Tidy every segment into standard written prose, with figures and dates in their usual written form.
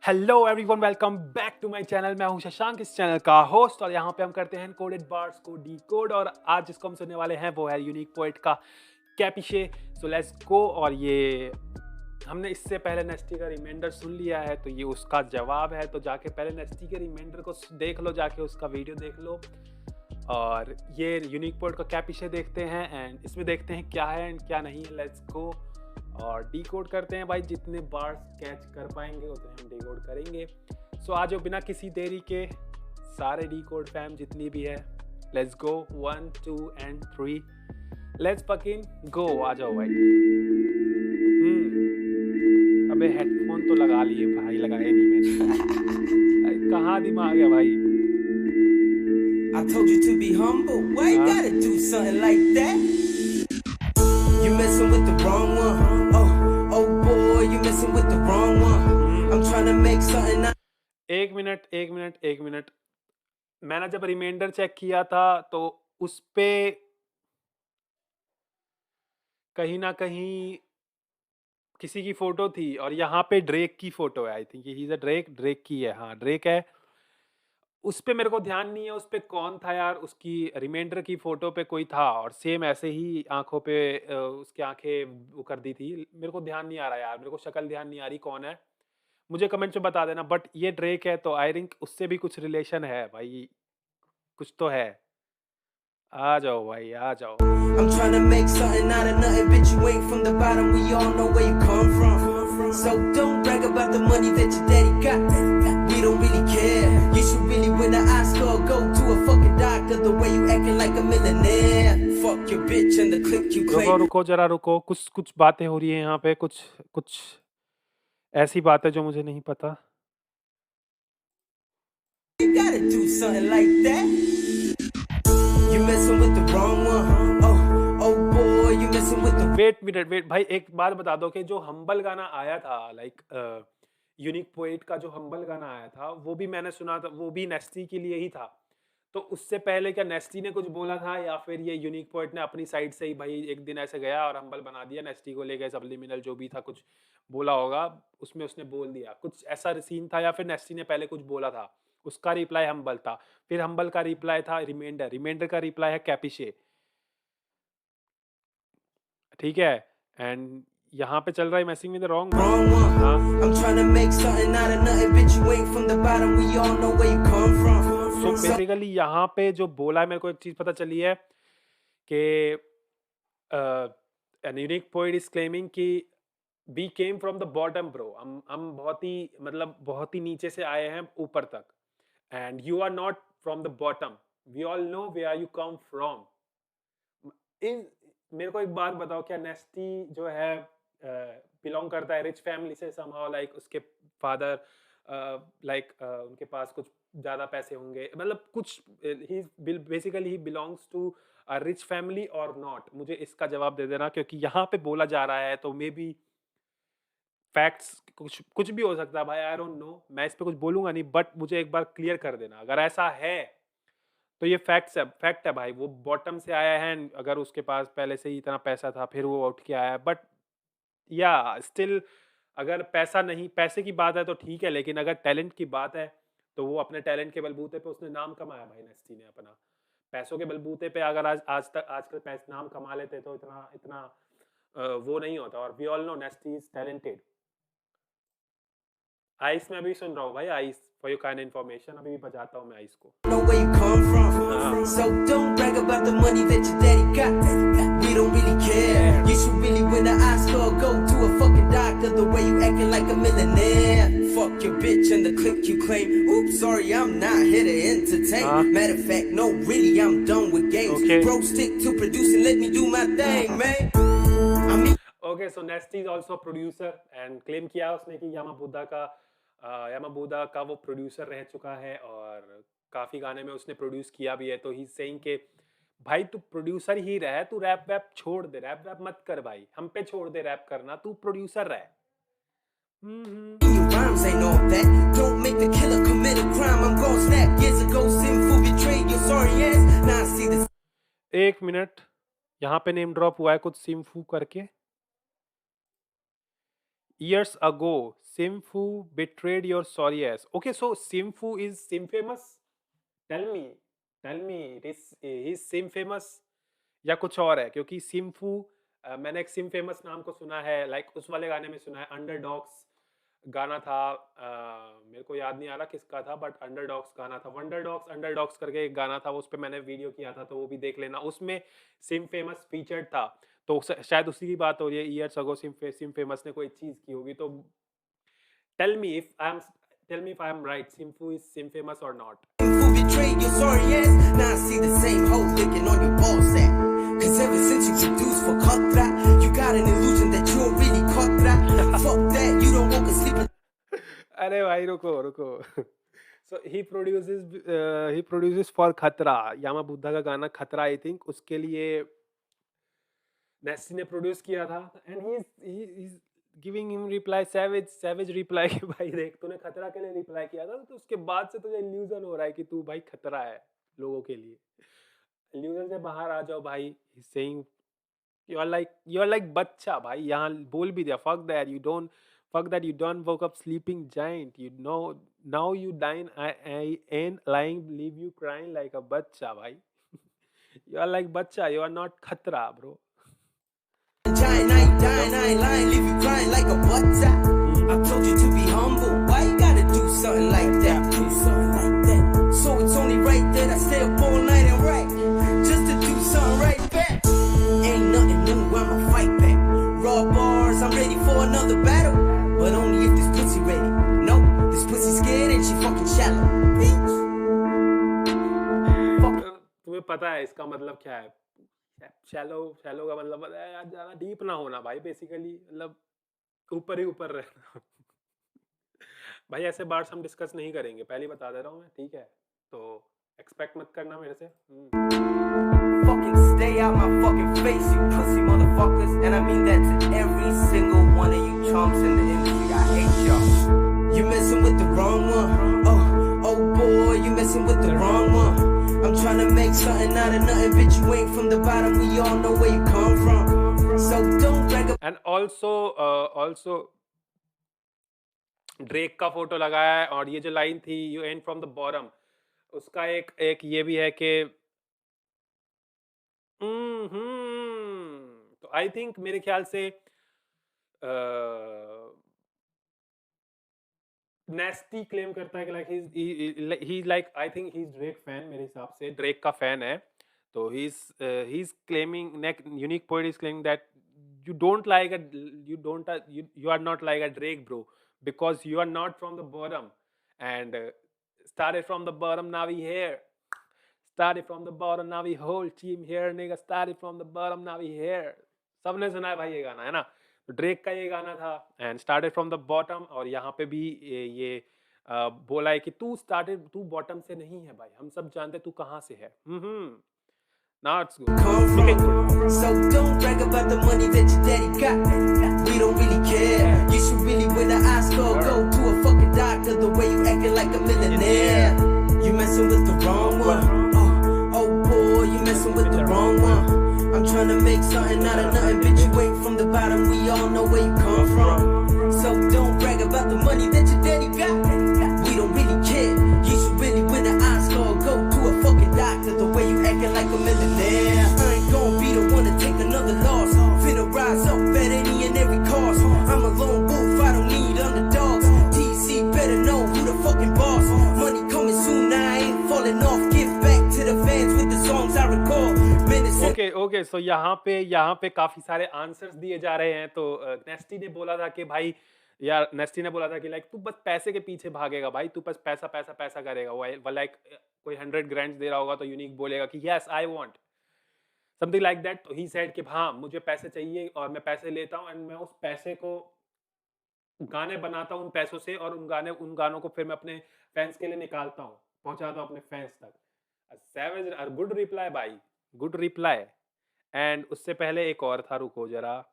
Hello everyone, welcome back to my channel. मैं हूं शशांक, इस चैनल का होस्ट, और यहाँ पे हम करते हैं कोडेड बार्स को डीकोड। और आज जिसको हम सुनने वाले हैं वो है यूनिक पोएट का कैपिशे। So let's go. और ये हमने इससे पहले नेस्टी का रिमाइंडर सुन लिया है, तो ये उसका जवाब है। तो जाके पहले नेस्टी के रिमाइंडर को देख लो, जाके उसका वीडियो देख लो, और ये यूनिक पोएट का कैपिशे देखते हैं एंड इसमें देखते हैं क्या है एंड क्या नहीं है। लेट्स गो और डीकोड करते हैं भाई। जितने बार्स कैच कर पाएंगे उतने हम डीकोड करेंगे। सो आज बिना किसी देरी के सारे डीकोड फैम जितनी भी है, let's go. 1 2 and 3, let's fucking go. आ जाओ भाई। अबे हेडफोन तो लगा लिए भाई, लगाए नहीं मैंने। कहाँ दिमाग है भाई। I told you to be humble. Why you gotta do something like that? You messing with the wrong one. Oh boy, you messing with the wrong one. I'm trying to make something out. एक minute. मैंने जब reminder check किया था तो उस पे कहीं ना कहीं किसी की फोटो थी, और यहाँ पे ड्रेक की फोटो है। I think he is a Drake की है। हाँ, ड्रेक है। उस पे मेरे को ध्यान नहीं है उस पे कौन था यार। उसकी रिमाइंडर की फोटो पे कोई था, और सेम ऐसे ही आंखों पे उसकी आंखें वो कर दी थी। मेरे को ध्यान नहीं आ रहा यार, मेरे को शक्ल ध्यान नहीं आ रही कौन है। मुझे कमेंट में बता देना। बट ये ड्रेक है, तो आई थिंक उससे भी कुछ रिलेशन है भाई, कुछ तो है। आ जाओ भाई, आ जाओ। I'm trying to make something out of nothing, bitch. You ain't from the bottom. We all know where you come from. So don't brag about the money that your daddy got. We don't really care. You should really win an Oscar or go to a fucking doctor. The way you acting like a millionaire. Fuck your bitch and the click you claim. रुको जरा रुको। कुछ बातें हो रही है यहाँ पे, कुछ ऐसी बातें जो मुझे नहीं पता। You gotta do something like that. You messing with the wrong one. Oh boy, you messing with the. Wait भाई, एक बात बता दो कि जो हम्बल गाना आया था, लाइक यूनिक पोएट का जो हम्बल गाना आया था, वो भी मैंने सुना था, वो भी नेस्टी के लिए ही था। तो उससे पहले क्या नेस्टी ने कुछ बोला था, या फिर ये यूनिक पोएट ने अपनी साइड से ही भाई एक दिन ऐसे गया और हम्बल बना दिया, नेस्टी को लेके सब्लिमिनल जो भी था कुछ बोला होगा उसमें, उसने बोल दिया कुछ ऐसा सीन था, या फिर नेस्टी ने पहले कुछ बोला था, उसका रिप्लाई हम्बल था, फिर हम्बल का रिप्लाई था रिमाइंडर का रिप्लाई है कैपिशे। ठीक है। एंड यहाँ पे चल रहा है मैसिंग विद द रॉन्ग one. हाँ। I'm trying to make something out of nothing, bitch. You ain't from the bottom. We all know where you come from. So basically यहाँ पे जो बोला है, मेरे को एक चीज पता चली है कि an unique poet is claiming कि we came from the bottom bro. हम बहुत ही मतलब बहुत ही नीचे से आए हैं ऊपर तक, and you are not from the bottom. We all know where you come from. इन मेरे को एक बात बताओ, क्या नेस्टी जो है बिलोंग करता है रिच फैमिली से समहाउ, लाइक उसके फादर लाइक उनके पास कुछ ज्यादा पैसे होंगे, मतलब कुछ ही बेसिकली ही belongs to a rich family और नॉट? मुझे इसका जवाब दे देना, क्योंकि यहाँ पे बोला जा रहा है, तो मे बी फैक्ट्स कुछ कुछ भी हो सकता है भाई। आई डोंट नो, मैं इस पे कुछ बोलूंगा नहीं, बट मुझे एक बार क्लियर कर देना अगर ऐसा है तो। ये फैक्ट है भाई। वो बॉटम से आया है, अगर उसके पास पहले से ही इतना पैसा था फिर वो उठ के आया, बट या स्टिल अगर पैसा नहीं, पैसे की बात है तो ठीक है, लेकिन अगर टैलेंट की बात है तो वो अपने टैलेंट के बलबूते पे उसने नाम कमाया भाई। नेस्टी ने अपना पैसों के बलबूते पे अगर आजकल पैसे नाम कमा लेते तो इतना इतना वो नहीं होता। और we all know nasty is talented. Ice में अभी सुन रहा हूँ भाई, ice for your kind information, अभी भी बजाता हूँ मैं आइस को। Know where you come from. So don't brag about the money that your daddy got. We don't really care. You should really win an Oscar or go to a fucking doctor. The way you acting like a millionaire. Fuck your bitch and the click you claim. Oops, sorry, I'm not here to entertain. Matter of fact, no, really, I'm done with games. Okay. Bro, stick to producing, let me do my thing, man. Okay, so नेस्टी is also producer, and claim किया उसने कि यामाबूदा का वो producer रह चुका है, और काफ़ी गाने में उसने प्रोड्यूस किया भी है। तो ही सेइंग के भाई तू प्रोड्यूसर ही रह, तू रैप वैप छोड़ दे, रैप वैप मत कर भाई, हम पे छोड़ दे रैप करना, तू प्रोड्यूसर रह। Your rhymes ain't all that. Don't make the killer commit a crime. I'm gon' snap. Years ago, sinful betrayed your sorry ass. Now I see this. एक मिनट, यहाँ पे नेम ड्रॉप हुआ है कुछ सिम्फू करके। Years ago, Simfu betrayed your sorry ass. Okay, so Simfu is Sim famous? Tell me, tell me, it is he's Sim famous या कुछ और है? क्योंकि सिम्फू मैंने एक सिम फेमस नाम को सुना है, लाइक उस वाले गाने में सुना है, अंडरडॉग्स गाना था, मेरे को याद नहीं आ रहा किसका था, बट अंडरडॉग्स गाना था, वंडरडॉग्स अंडरडॉग्स करके एक गाना था, उस पे मैंने वीडियो किया था, तो वो भी देख लेना, उसमें सिम फेमस फीचर्ड था। तो शायद उसी की बात हो रही है, ईयर्स अगो सिम फेमस ने कोई चीज की होगी। तो tell me if I am tell me if I am right, सिम्फू इज सिम फेमस और not? Who betrayed your sorry ass? Now I see the same hoe licking on your ball sack. Cause ever since you produced for Khatra, you got an illusion that you're really Khatra. Fuck that, you don't walk a sleep. अरे भाई रुको रुको। सो ही produces for खतरा, यामा बुद्धा का गाना खतरा, I think उसके लिए नेस्टी ने प्रोड्यूस किया था, and he is giving him reply, savage reply कि भाई देख तूने खतरा के लिए रिप्लाई किया था, तो उसके बाद से तुझे इल्यूजन हो रहा है कि तू भाई खतरा है लोगों के लिए। इल्यूजन से बाहर आ जाओ भाई। He saying you are like बच्चा भाई, यहाँ बोल भी दिया, fuck that you don't woke up sleeping giant, you know now you dying, I ain't lying, leave you crying like a बच्चा भाई। you are like बच्चा, you are not खतरा bro। Giant, I ain't dying, I ain't lying, leave you crying like a butter. I told you to be humble, why you gotta do something like that? Do something like that. So it's only right that I stay up all night and write, just to do something right back. Ain't nothing new, I'ma fight back. Raw bars, I'm ready for another battle, but only if this pussy ready. No, this pussy scared and she fucking shallow. Bitch. तुम्हें पता है इसका मतलब क्या है? Shallow shallow का मतलब पता है यार, ज्यादा डीप ना होना भाई, बेसिकली मतलब ऊपर ही ऊपर रहना। भाई ऐसे बार्स हम डिस्कस नहीं करेंगे, पहले बता दे रहा हूँ मैं, ठीक है? तो एक्सपेक्ट मत करना मेरे से। Fucking stay out my fucking face, you pussy motherfuckers. And I mean that to every single one of you chumps in the industry. I hate y'all. You messing with the wrong one. Oh boy, you messing with the wrong one. I'm trying to make something out of nothing, bitch. You ain't from the bottom. We all know where you come from. So don't brag about. And also Drake का photo लगाया है, और ये जो line थी you and from the bottom, उसका एक ये भी है कि तो आई थिंक मेरे ख्याल से नेस्टी क्लेम करता है कि like he like, I think he is Drake fan, मेरे हिसाब से ड्रेक का फैन है। तो he is claiming, unique poet is claiming that you don't like a you don't you are not like a Drake bro, because you are not from the bottom, and started from the bottom, now we here, started from the bottom, now we whole team here nigga, started from the bottom, now we here। सबने सुना है भाई ये गाना, है ना? तो Drake का ये गाना था, and started from the bottom, और यहाँ पे भी ये बोला है कि तू बॉटम से नहीं है भाई, हम सब जानते तू कहाँ से है। Now it's good. Come Looking from. good. So don't brag about the money that your daddy got. We don't really care. You should really win an Oscar. Go to a fucking doctor. The way you acting like a millionaire. You messing with the wrong one. Oh boy, you messing with the wrong one. I'm trying to make something out of nothing, bitch. You ain't from the bottom. We all know where you come from. So don't brag about the money that your daddy got. We don't really care. You should really win an Oscar. Go to a fucking doctor. The way you acting like a millionaire. I ain't gon' be the one to take another loss. Finna rise up at any and every cost. I'm a lone wolf, I don't need underdogs. TC better know who the fucking boss. Money coming soon, I ain't falling off. Give back to the fans with the songs I record. Okay so यहाँ पे काफी सारे answers दिए जा रहे हैं। तो नेस्टी ने बोला था कि भाई यार, नेस्टी ने बोला था कि लाइक तू बस पैसे के पीछे भागेगा भाई, तू बस पैसा पैसा पैसा करेगा। वो लाइक कोई 100 ग्रैंड दे रहा होगा तो यूनिक बोलेगा कि yes I want something like that. तो ही सेड कि हाँ मुझे पैसे चाहिए और मैं पैसे लेता हूँ, एंड मैं उस पैसे को गाने बनाता हूँ उन पैसों से, और उन गानों को फिर मैं अपने फैंस के लिए निकालता हूँ, पहुंचाता हूँ अपने फैंस तक। सैवेज, गुड रिप्लाई भाई, गुड रिप्लाई। एंड उससे पहले एक और था, रुको जरा।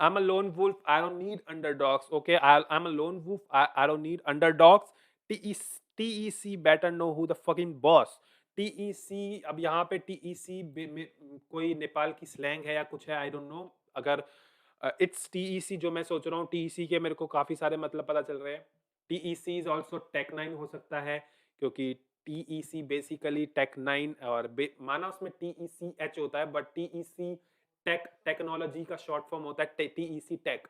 I'm a lone wolf, I don't need underdogs. Okay, I'm a lone wolf, I don't need underdogs. TEC better know who the fucking boss. TEC, अब यहाँ पे TEC कोई नेपाल की स्लैंग है या कुछ है, आई डोंट नो। अगर इट्स टीईसी जो मैं सोच रहा हूँ, टीईसी के मेरे को काफ़ी सारे मतलब पता चल रहे हैं। टीईसी इज़ ऑल्सो टेक-9 हो सकता है, क्योंकि टीईसी बेसिकली टेक-9 और माना उसमें टीईसीएच होता है, बट टीईसी टेक्नोलॉजी का शॉर्ट फॉर्म होता है टीईसी टेक।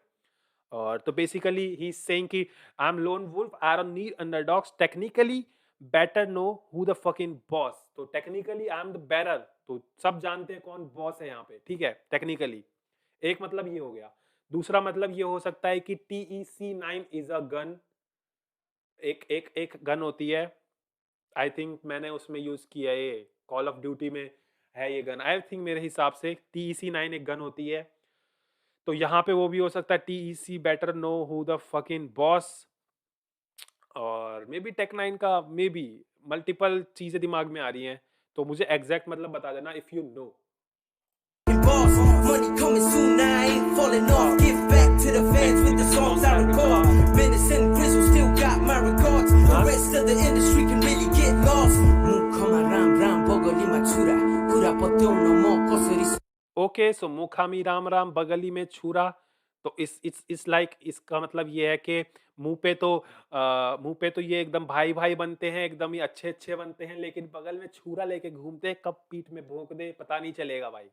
और तो बेसिकली ही इज सेइंग कि I am lone wolf, I don't need underdogs, technically better know who the fucking boss. तो technically I am the better, तो सब जानते हैं कौन बॉस है यहाँ पे, ठीक है, टेक्निकली। एक मतलब ये हो गया। दूसरा मतलब ये हो सकता है कि TEC-9 इज अ गन, एक गन होती है। आई थिंक मैंने उसमें यूज किया है, ये कॉल ऑफ ड्यूटी में है ये गन। आई थिंक मेरे हिसाब से TEC-9 एक गन होती है। तो यहाँ पे वो भी हो सकता है TEC better know who the fucking boss. और मे बी टेक-9 का मे बी मल्टीपल चीजें दिमाग में आ रही हैं, तो मुझे एग्जैक्ट मतलब बता देना if you know. boss. Money coming soon, I ain't falling off. Give back to the fans with the songs I record. Venice and Grizzle still got my regards. The rest of the industry can really get lost. Mukama ram ram bogoli machura. Pura potyo no mo kosuri. Okay, so मुखामी राम राम बगली में छुरा। तो इस like इसका मतलब ये है कि मुंह पे तो ये एकदम भाई भाई बनते हैं, एकदम ही अच्छे अच्छे बनते हैं, लेकिन बगल में छुरा लेके घूमते हैं, कब पीठ में भोंक दे पता नहीं चलेगा भाई।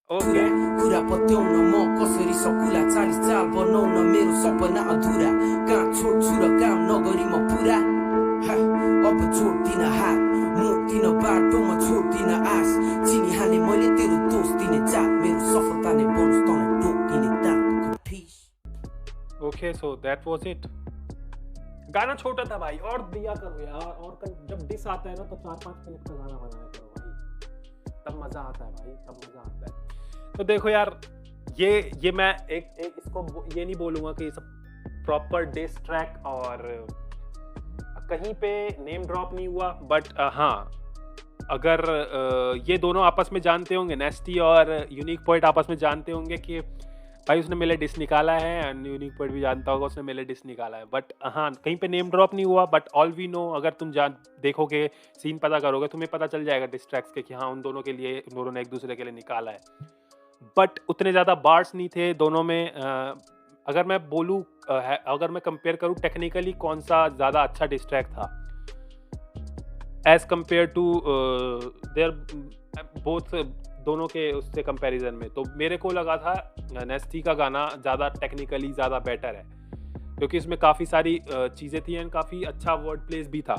Okay, Pura potyo no mo kosuri sokula chalis chal bono no मेरो सपना अधूरा काम छोड छुरा काम नगरी म पुरा अब छोड्दिन हात मोड्दिन बाटोमा छोड्दिन आस चिनी हाले मैले तेरो दोष दिने चाप मेरो सफलताले बोनस तँलाई टोकिने दाँत पीस। Okay, so that was it. गाना छोटा था भाई, और दिया करो यार, और जब डिस आता है ना तो 4-5 मिनट का गाना बनाया करो भाई, तब मजा आता है भाई, तब मजा आता है। तो देखो यार, ये मैं एक इसको ये नहीं बोलूंगा कि सब प्रॉपर डिस ट्रैक और कहीं पे नेम ड्रॉप नहीं हुआ, बट हाँ, अगर ये दोनों आपस में जानते होंगे, नेस्टी और यूनिक पॉइंट आपस में जानते होंगे कि भाई उसने मेले डिस निकाला है, एंड यूनिक पॉइंट भी जानता होगा उसने मेले डिस निकाला है, बट हाँ कहीं पे नेम ड्रॉप नहीं हुआ। बट ऑल वी नो, अगर तुम देखोगे, सीन पता करोगे, तुम्हें पता चल जाएगा डिस ट्रैक्स के कि हाँ उन दोनों के लिए, उन दोनों ने एक दूसरे के लिए निकाला है। बट उतने ज़्यादा बार्स नहीं थे दोनों में। अगर मैं बोलूँ, अगर मैं कंपेयर करूँ टेक्निकली कौन सा ज़्यादा अच्छा डिस ट्रैक था as compare to their both, दोनों के उससे कंपैरिजन में, तो मेरे को लगा था नेस्टी का गाना ज़्यादा टेक्निकली ज़्यादा बेटर है, क्योंकि इसमें काफ़ी सारी चीज़ें थी एंड काफ़ी अच्छा वर्ड प्लेस भी था,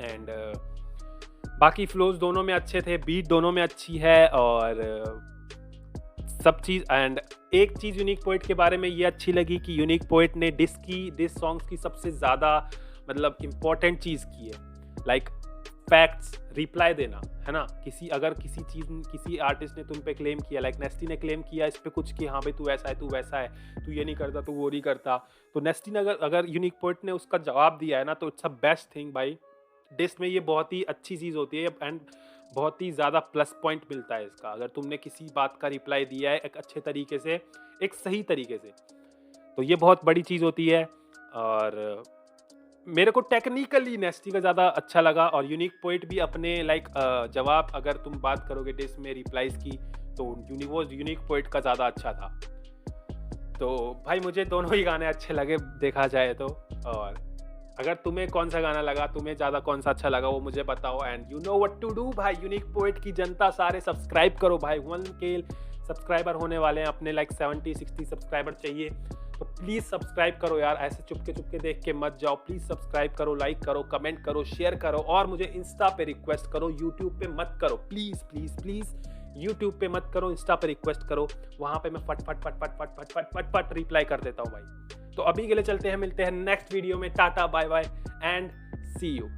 एंड बाकी फ्लोज दोनों में अच्छे थे, बीट दोनों में अच्छी है, और सब चीज़। एंड एक चीज़ यूनिक पोएट के बारे में ये अच्छी लगी कि यूनिक पोएट ने डिस सॉन्ग्स की सबसे ज़्यादा मतलब इम्पोर्टेंट चीज़ की है, लाइक फैक्ट्स, रिप्लाई देना, है ना। अगर किसी आर्टिस्ट ने तुम पे क्लेम किया, लाइक नेस्टी ने क्लेम किया इस पे कुछ कि हाँ भाई तू ऐसा है, तू वैसा है, तू ये नहीं करता, तू वो नहीं करता, तो नेस्टी ने अगर यूनिक पोएट ने उसका जवाब दिया है ना, तो इट्स अ बेस्ट थिंग भाई। डिस में ये बहुत ही अच्छी चीज़ होती है, एंड बहुत ही ज़्यादा प्लस पॉइंट मिलता है इसका, अगर तुमने किसी बात का रिप्लाई दिया है एक अच्छे तरीके से, एक सही तरीके से, तो ये बहुत बड़ी चीज़ होती है। और मेरे को टेक्निकली नेस्टी का ज़्यादा अच्छा लगा, और यूनिक पोएट भी अपने लाइक जवाब, अगर तुम बात करोगे डिस में रिप्लाईज की, तो यूनिक पोएट का ज़्यादा अच्छा था। तो भाई मुझे दोनों ही गाने अच्छे लगे देखा जाए तो। और अगर तुम्हें कौन सा गाना लगा, तुम्हें ज़्यादा कौन सा अच्छा लगा, वो मुझे बताओ, and you know what to do भाई। यूनिक पोएट की जनता सारे सब्सक्राइब करो भाई, 1K सब्सक्राइबर होने वाले हैं अपने, लाइक 70-60 सब्सक्राइबर चाहिए, तो प्लीज़ सब्सक्राइब करो यार, ऐसे चुपके देख के मत जाओ, प्लीज़ सब्सक्राइब करो, लाइक करो, कमेंट करो, शेयर करो, और मुझे इंस्टा पे रिक्वेस्ट करो, यूट्यूब पे मत करो, प्लीज़ यूट्यूब पे मत करो, इंस्टा पे रिक्वेस्ट करो, वहाँ पे मैं फट रिप्लाई कर देता हूँ भाई। तो अभी के लिए चलते हैं, मिलते हैं नेक्स्ट वीडियो में, tata bye bye and see you.